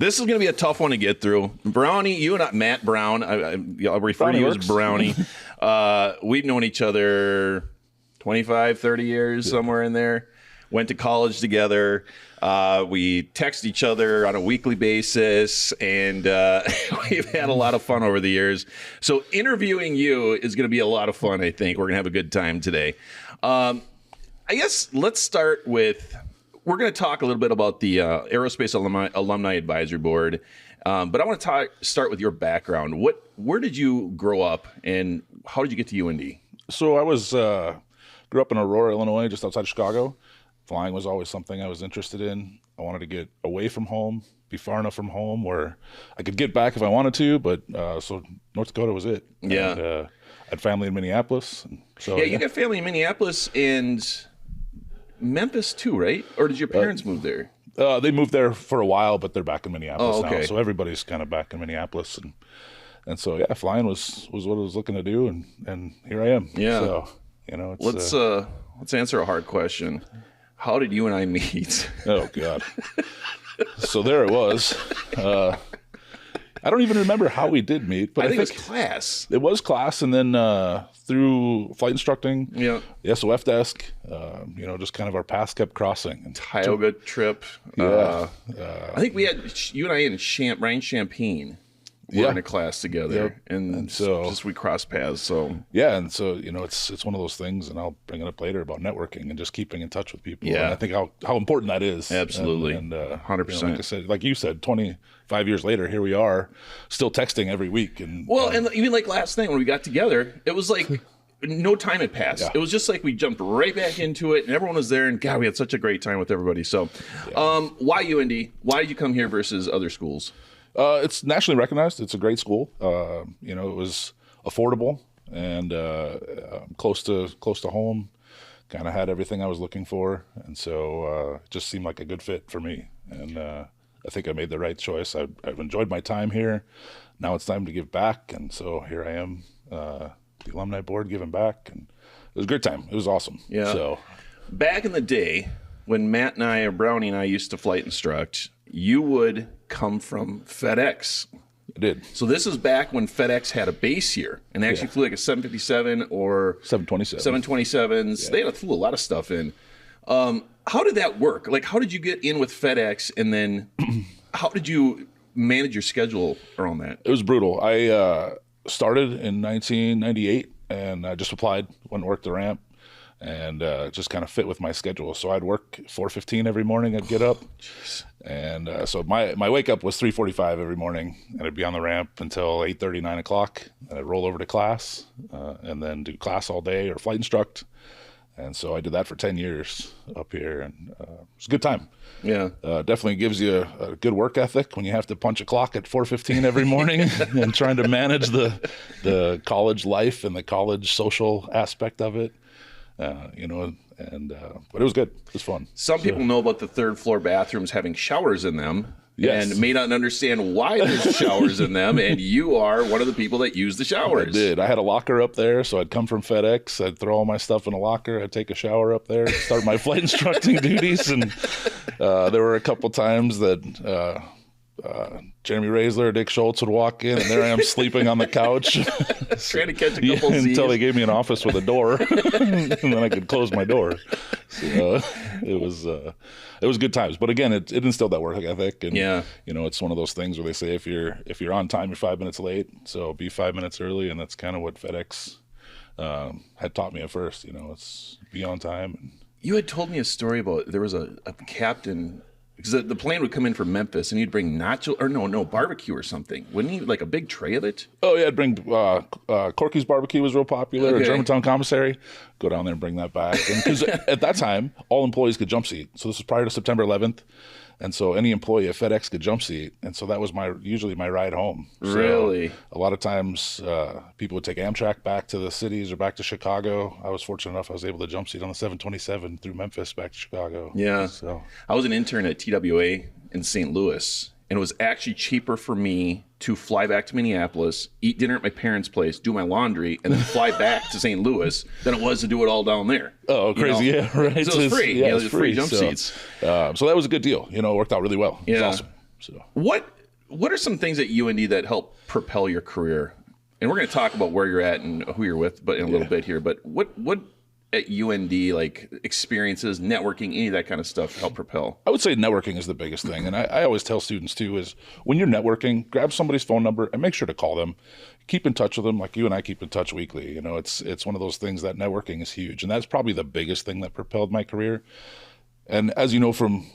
This is going to be a tough one to get through. Brownie, you and I, Matt Brown, I'll refer to you as Brownie. We've known each other 25, 30 years, somewhere in there. Went to college together. We text each other on a weekly basis, and we've had a lot of fun over the years. So interviewing you is going to be a lot of fun, I think. We're going to have a good time today. I guess let's start with... We're going to talk a little bit about the Aerospace Alumni Advisory Board, but I want to start with your background. Where did you grow up, and how did you get to UND? So I grew up in Aurora, Illinois, just outside of Chicago. Flying was always something I was interested in. I wanted to get away from home, be far enough from home where I could get back if I wanted to, but so North Dakota was it. Yeah. And, I had family in Minneapolis. So, you got family in Minneapolis and Memphis too, right? Or did your parents move there? They moved there for a while, but they're back in Minneapolis now. So everybody's kind of back in Minneapolis, and so flying was what I was looking to do, and here I am. Yeah. So it's, let's answer a hard question. How did you and I meet? Oh God. So there it was. I don't even remember how we did meet, but I think it was class. It was class, and then through flight instructing, the SOF desk, just kind of our paths kept crossing. Tioga trip. Yeah. I think we had you and I in Ryan Champagne. We're in a class together, and so just we crossed paths. So and so it's one of those things, and I'll bring it up later about networking and just keeping in touch with people. Yeah, and I think how important that is. Absolutely, and 100%. Like you said, 25 years later, here we are, still texting every week. And and even like last night when we got together, it was like no time had passed. Yeah. It was just like we jumped right back into it, and everyone was there, and God, we had such a great time with everybody. So, why UND? Why did you come here versus other schools? It's nationally recognized. It's a great school. It was affordable and close to home. Kind of had everything I was looking for, and so it just seemed like a good fit for me. And I think I made the right choice. I've enjoyed my time here. Now it's time to give back, and so here I am, the alumni board giving back, and it was a great time. It was awesome. Yeah. So back in the day when Matt and I, or Brownie and I, used to flight instruct, you would come from FedEx. I did. So this is back when FedEx had a base here and actually flew like a 757 or 727s. They flew a lot of stuff in. How did that work? Like, how did you get in with FedEx, and then how did you manage your schedule around that? It was brutal. I started in 1998, and I just applied, went and worked the ramp, and just kind of fit with my schedule. So I'd work 4:15 every morning. I'd get up, and so my wake up was 3:45 every morning, and I'd be on the ramp until 8:30, 9 o'clock. And I'd roll over to class, and then do class all day or flight instruct. And so I did that for 10 years up here, and it was a good time. Yeah, definitely gives you a good work ethic when you have to punch a clock at 4:15 every morning and trying to manage the college life and the college social aspect of it. But it was good. It was fun. Some people know about the third floor bathrooms having showers in them, and may not understand why there's showers in them, and you are one of the people that use the showers. I did. I had a locker up there, so I'd come from FedEx, I'd throw all my stuff in a locker, I'd take a shower up there, start my flight instructing duties, and there were a couple times that Jeremy Raisler, Dick Schultz would walk in, and there I am sleeping on the couch. Trying to catch a couple Z's. Until they gave me an office with a door, and then I could close my door. So it was good times. But again, it instilled that work ethic. And it's one of those things where they say if you're on time, you're 5 minutes late. So be 5 minutes early, and that's kind of what FedEx had taught me at first. It's be on time. You had told me a story about there was a captain. Because the plane would come in from Memphis, and he'd bring barbecue or something. Wouldn't he, like a big tray of it? Oh, yeah, I'd bring Corky's barbecue was real popular, or Germantown Commissary. Go down there and bring that back. Because at that time, all employees could jump seat. So this was prior to September 11th. And so any employee at FedEx could jump seat. And so that was usually my ride home. Really? So a lot of times people would take Amtrak back to the cities or back to Chicago. I was fortunate enough I was able to jump seat on the 727 through Memphis back to Chicago. Yeah. So I was an intern at TWA in St. Louis, and it was actually cheaper for me to fly back to Minneapolis, eat dinner at my parents' place, do my laundry, and then fly back to St. Louis than it was to do it all down there. Oh, crazy. Yeah, right. So it was free. Yeah, it was free jump seats. So that was a good deal. It worked out really well. It was awesome. So what are some things at UND that help propel your career? And we're going to talk about where you're at and who you're with, but in a little bit here. But what at UND, like experiences, networking, any of that kind of stuff help propel? I would say networking is the biggest thing. And I always tell students too, is when you're networking, grab somebody's phone number and make sure to call them. Keep in touch with them like you and I keep in touch weekly. You know, it's one of those things that networking is huge. And that's probably the biggest thing that propelled my career. And as you know, from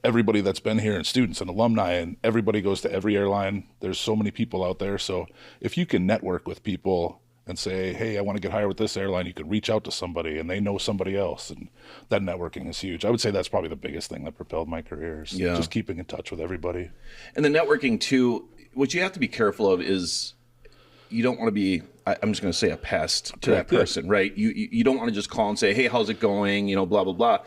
everybody that's been here and students and alumni, and everybody goes to every airline, there's so many people out there. So if you can network with people and say, hey, I want to get hired with this airline, you can reach out to somebody and they know somebody else. And that networking is huge. I would say that's probably the biggest thing that propelled my career, is just keeping in touch with everybody. And the networking too, what you have to be careful of is you don't want to be, I'm just going to say, a pest to that person, right? You don't want to just call and say, hey, how's it going? You know, blah, blah, blah.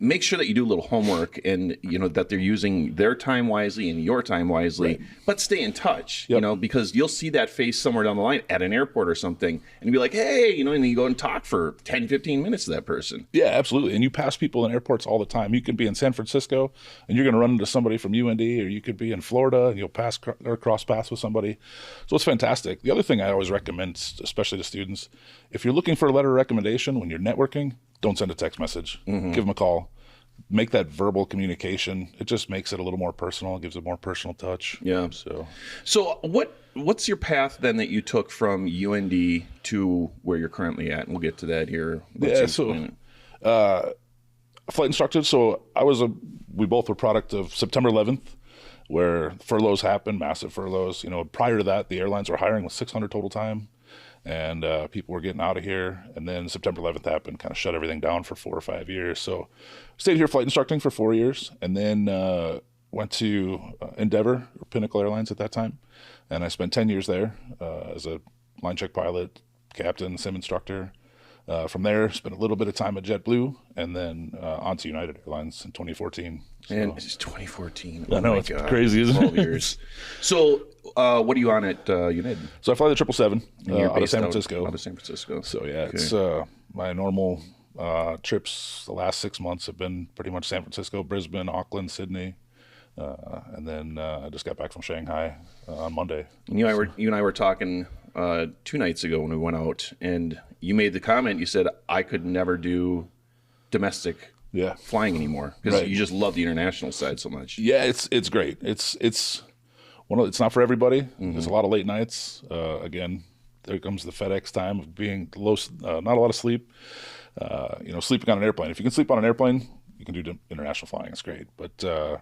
Make sure that you do a little homework and, you know, that they're using their time wisely and your time wisely, but stay in touch, you know, because you'll see that face somewhere down the line at an airport or something and you'll be like, hey, you know, and then you go and talk for 10, 15 minutes to that person. Yeah, absolutely. And you pass people in airports all the time. You can be in San Francisco and you're going to run into somebody from UND, or you could be in Florida and you'll pass or cross paths with somebody. So it's fantastic. The other thing I always recommend, especially to students, if you're looking for a letter of recommendation when you're networking, don't send a text message. Give them a call. Make that verbal communication. It just makes it a little more personal. It gives it a more personal touch. Yeah. So what's your path then that you took from UND to where you're currently at? And we'll get to that here. Flight instructor. So we both were product of September 11th, where furloughs happened, massive furloughs. You know, prior to that, the airlines were hiring with 600 total time. And people were getting out of here. And then September 11th happened, kind of shut everything down for 4 or 5 years. So stayed here flight instructing for 4 years, and then went to Endeavor, or Pinnacle Airlines at that time. And I spent 10 years there as a line check pilot, captain, sim instructor. From there, spent a little bit of time at JetBlue, and then on to United Airlines in 2014. So, and it's 2014. I know, it's crazy, isn't it? 12 years. So what are you on at United? So I fly the 777 out of San Francisco. Out of San Francisco. So yeah, it's my normal trips the last 6 months have been pretty much San Francisco, Brisbane, Auckland, Sydney. And then I just got back from Shanghai on Monday. And you and I were talking 2 nights ago when we went out, and you made the comment, you said, I could never do domestic flying anymore because you just love the international side so much. Yeah, it's great. It's not for everybody. There's a lot of late nights. Again, there comes the FedEx time of being low, not a lot of sleep. Sleeping on an airplane. If you can sleep on an airplane, you can do international flying. It's great. But the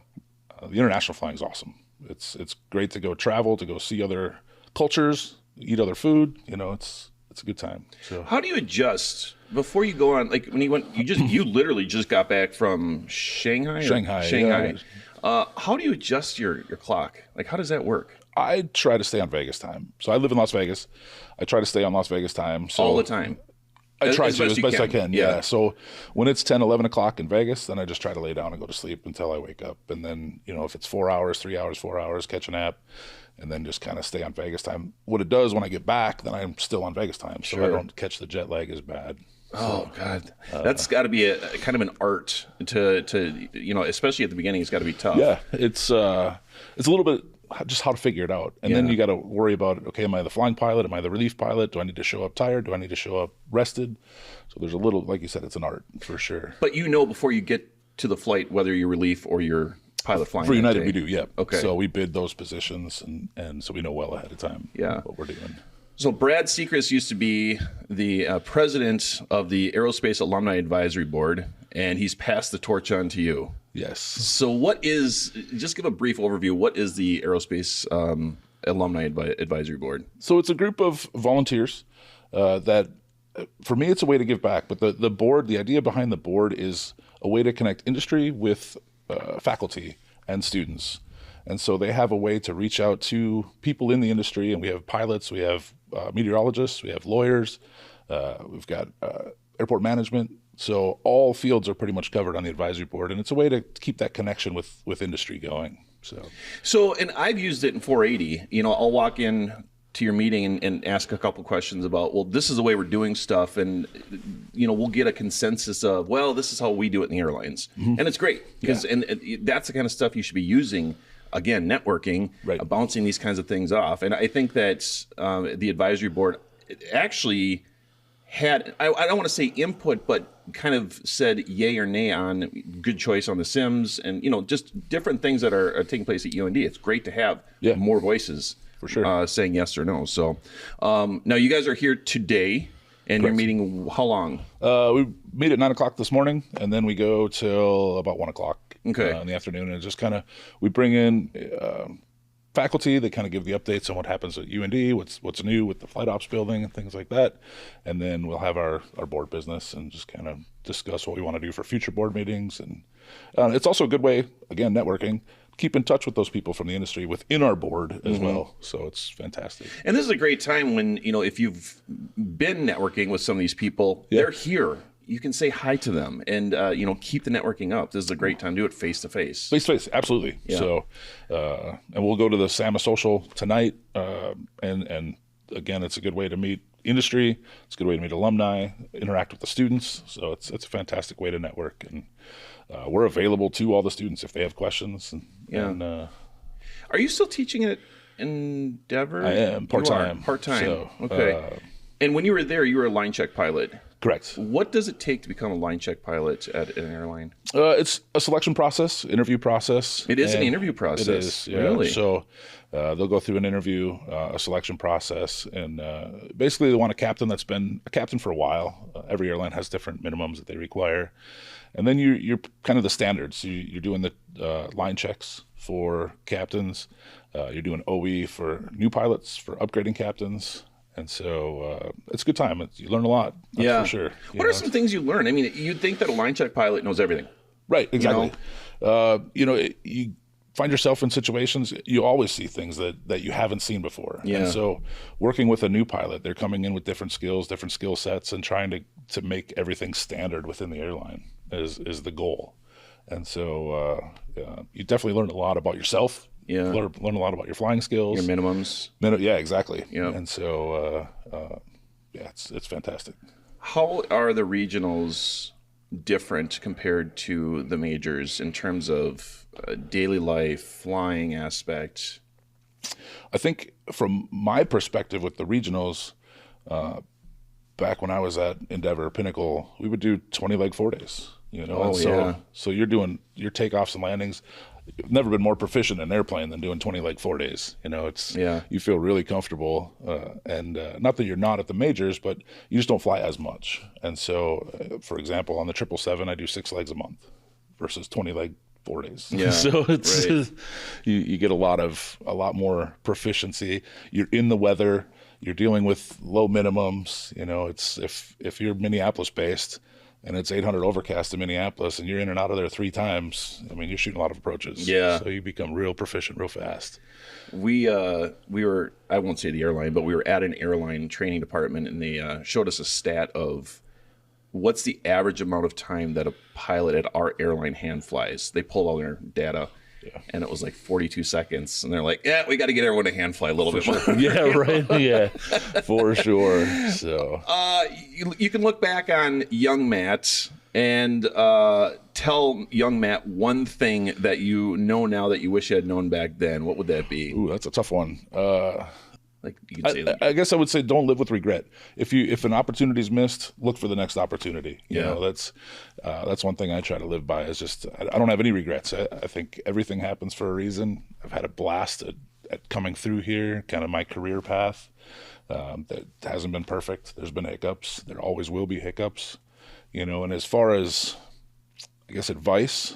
international flying is awesome. It's great to go travel, to go see other cultures, eat other food. You know, it's a good time. So how do you adjust before you go on? Like when you went, you literally just got back from Shanghai. Yeah. How do you adjust your clock? Like, how does that work? I try to stay on Vegas time. So I live in Las Vegas. I try to stay on Las Vegas time. So all the time. I try to as best I can. Yeah. So when it's 10, 11 o'clock in Vegas, then I just try to lay down and go to sleep until I wake up. And then, if it's 4 hours, 3 hours, 4 hours, catch a nap, and then just kind of stay on Vegas time. What it does when I get back, then I'm still on Vegas time. So I don't catch the jet lag as bad. Oh God, that's got to be a kind of an art to especially at the beginning. It's got to be tough. Yeah, it's a little bit just how to figure it out, and then you got to worry about, okay, am I the flying pilot? Am I the relief pilot? Do I need to show up tired? Do I need to show up rested? So there's a little, like you said, it's an art for sure. But before you get to the flight whether you're relief or you're pilot flying. For United, we do. Yeah. Okay. So we bid those positions, and so we know well ahead of time. What we're doing. So Brad Sechrist used to be the president of the Aerospace Alumni Advisory Board, and he's passed the torch on to you. Yes. So just give a brief overview, what is the Aerospace Alumni Advisory Board? So it's a group of volunteers that, for me, it's a way to give back. But the board, the idea behind the board is a way to connect industry with faculty and students. And so they have a way to reach out to people in the industry, and we have pilots, we have meteorologists, we have lawyers, we've got airport management. So all fields are pretty much covered on the advisory board, and it's a way to keep that connection with industry going. So, and I've used it in 480. I'll walk in to your meeting and ask a couple questions about, well, this is the way we're doing stuff, and we'll get a consensus of, well, this is how we do it in the airlines, and it's great because and that's the kind of stuff you should be using again, networking, Right. bouncing these kinds of things off. And I think that the advisory board actually had, I don't want to say input, but kind of said yay or nay on good choice on the Sims and, just different things that are taking place at UND. It's great to have more voices for sure saying yes or no. So now you guys are here today and you're meeting how long? We meet at 9 o'clock this morning, and then we go till about 1 o'clock in the afternoon. And just kind of, we bring in faculty that kind of give the updates on what happens at UND, what's new with the flight ops building and things like that. And then we'll have our board business and just kind of discuss what we want to do for future board meetings. And it's also a good way, again, networking, keep in touch with those people from the industry within our board as well. So it's fantastic. And this is a great time when, if you've been networking with some of these people, they're here. You can say hi to them and, keep the networking up. This is a great time to do it face to face. Face to face, absolutely. Yeah. So, and we'll go to the SAMA Social tonight. And again, it's a good way to meet industry. It's a good way to meet alumni, interact with the students. So it's a fantastic way to network. And we're available to all the students if they have questions. And are you still teaching at Endeavor? I am part-time. Part-time. So, okay. And when you were there, you were a line check pilot. Correct. What does it take to become a line check pilot at an airline? It's a selection process, interview process. It is an interview process. It is, yeah. Really? So they'll go through an interview, a selection process, and basically they want a captain that's been a captain for a while. Every airline has different minimums that they require. And then you're kind of the standards. You're doing the line checks for captains. You're doing OE for new pilots, for upgrading captains. And so it's a good time. You learn a lot, for sure. What are some things you learn? I mean, you'd think that a line check pilot knows everything. Right, exactly. You find yourself in situations, you always see things that you haven't seen before. Yeah. And so working with a new pilot, they're coming in with different skills, different skill sets, and trying to make everything standard within the airline is the goal. And so you definitely learn a lot about yourself. Yeah. Learn a lot about your flying skills. Your minimums. Yeah, exactly. Yep. And so, it's fantastic. How are the regionals different compared to the majors in terms of daily life, flying aspect? I think from my perspective with the regionals, back when I was at Endeavor Pinnacle, we would do 20-leg 4 days. So you're doing your takeoffs and landings. You've never been more proficient in an airplane than doing 20-leg 4 days. You feel really comfortable, and not that you're not at the majors, but you just don't fly as much. And so, for example, on the 777, I do 6 legs a month versus 20-leg 4 days. Yeah, so it's you get a lot more proficiency. You're in the weather. You're dealing with low minimums. It's if you're Minneapolis based, and it's 800 overcast in Minneapolis, and you're in and out of there 3 times. I mean, you're shooting a lot of approaches. Yeah. So you become real proficient real fast. We were, I won't say the airline, but we were at an airline training department, and they showed us a stat of what's the average amount of time that a pilot at our airline hand flies. They pulled all their data. Yeah. And it was like 42 seconds. And they're like, we got to get everyone to hand fly a little bit more. Yeah, right. Yeah, for sure. So you can look back on young Matt and tell young Matt one thing that you know now that you wish you had known back then. What would that be? Ooh, that's a tough one. Like you could say I guess I would say don't live with regret. If an opportunity is missed, look for the next opportunity. That's one thing I try to live by. Is just I don't have any regrets. I think everything happens for a reason. I've had a blast at coming through here, kind of my career path. That hasn't been perfect. There's been hiccups. There always will be hiccups. And as far as I guess advice,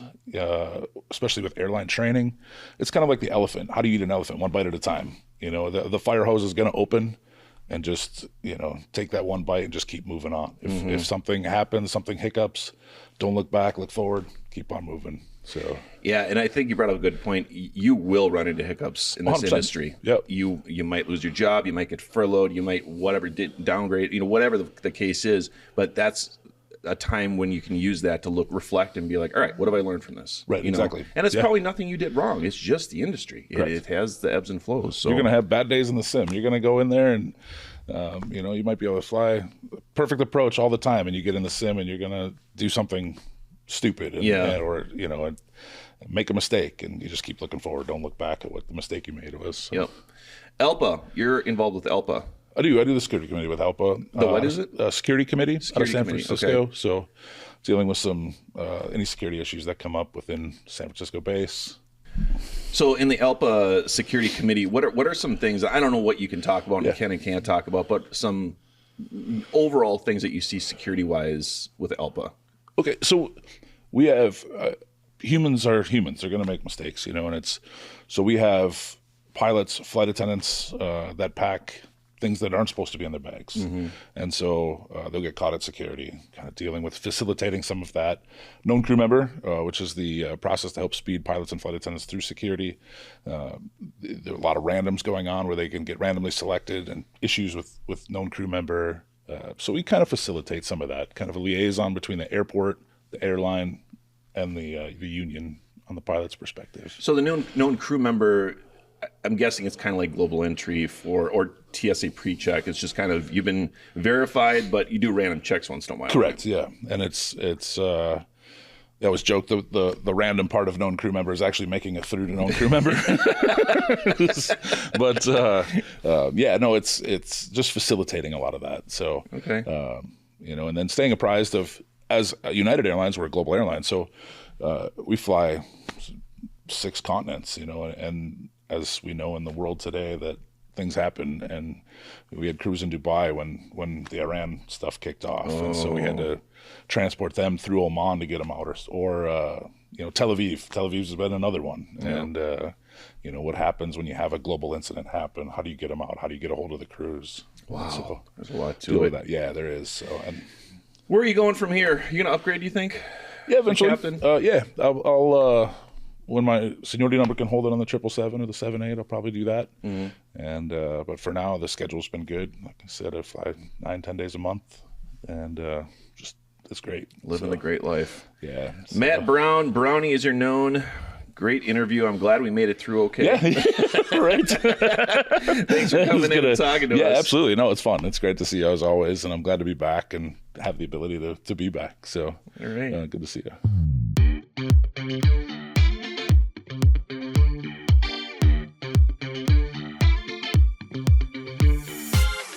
especially with airline training, it's kind of like the elephant. How do you eat an elephant? One bite at a time. The fire hose is going to open, and just take that one bite and just keep moving on. If something happens, something hiccups, don't look back, look forward, keep on moving. So yeah, and I think you brought up a good point. You will run into hiccups in this 100%. industry. Yep. You might lose your job, you might get furloughed, you might downgrade, whatever the case is. But that's a time when you can use that to reflect and be like, all right, what have I learned from this? Right, exactly. And it's probably nothing you did wrong. It's just the industry. It has the ebbs and flows. So you're going to have bad days in the sim. You're going to go in there and, you might be able to fly perfect approach all the time, and you get in the sim and you're going to do something stupid. make a mistake, and you just keep looking forward. Don't look back at what the mistake you made was. So. Yep. ALPA, you're involved with ALPA. I do the security committee with ALPA. What is it? Security committee out of San Francisco. Okay. So dealing with some any security issues that come up within San Francisco base. So in the ALPA security committee, what are some things, I don't know what you can talk about and can and can't talk about, but some overall things that you see security-wise with ALPA? Okay, so we have humans are humans. They're going to make mistakes, and so we have pilots, flight attendants that pack things that aren't supposed to be in their bags. Mm-hmm. And so they'll get caught at security, kind of dealing with facilitating some of that. Known crew member, which is the process to help speed pilots and flight attendants through security. There are a lot of randoms going on where they can get randomly selected and issues with known crew member. So we kind of facilitate some of that, kind of a liaison between the airport, the airline, and the union on the pilot's perspective. So the known crew member, I'm guessing it's kind of like global entry or TSA pre-check. It's just kind of, you've been verified, but you do random checks once in a while. Correct. Right? Yeah. And it's that was joked. The random part of known crew member is actually making it through to known crew member. But it's just facilitating a lot of that. So, okay. And then staying apprised of, as United Airlines, we're a global airline. So we fly 6 continents, and as we know in the world today that things happen, and we had crews in Dubai when the Iran stuff kicked off, and so we had to transport them through Oman to get them out, or Tel Aviv. Tel Aviv has been another one, and what happens when you have a global incident happen? How do you get them out? How do you get a hold of the crews? Wow, so, there's a lot to it. That. Yeah, there is. So, and where are you going from here? You gonna upgrade? Do you think? Yeah, eventually. I'll when my seniority number can hold it on the 777 or the 78, I'll probably do that. Mm-hmm. And but for now, the schedule's been good. Like I said, I fly 9-10 days a month, and just it's great. Living the great life. Yeah. Matt Brown, Brownie as you're known. Great interview. I'm glad we made it through okay. Yeah, right. Thanks for coming in and talking to us. Yeah, absolutely. No, it's fun. It's great to see you as always, and I'm glad to be back and have the ability to be back. So, all right. Good to see you.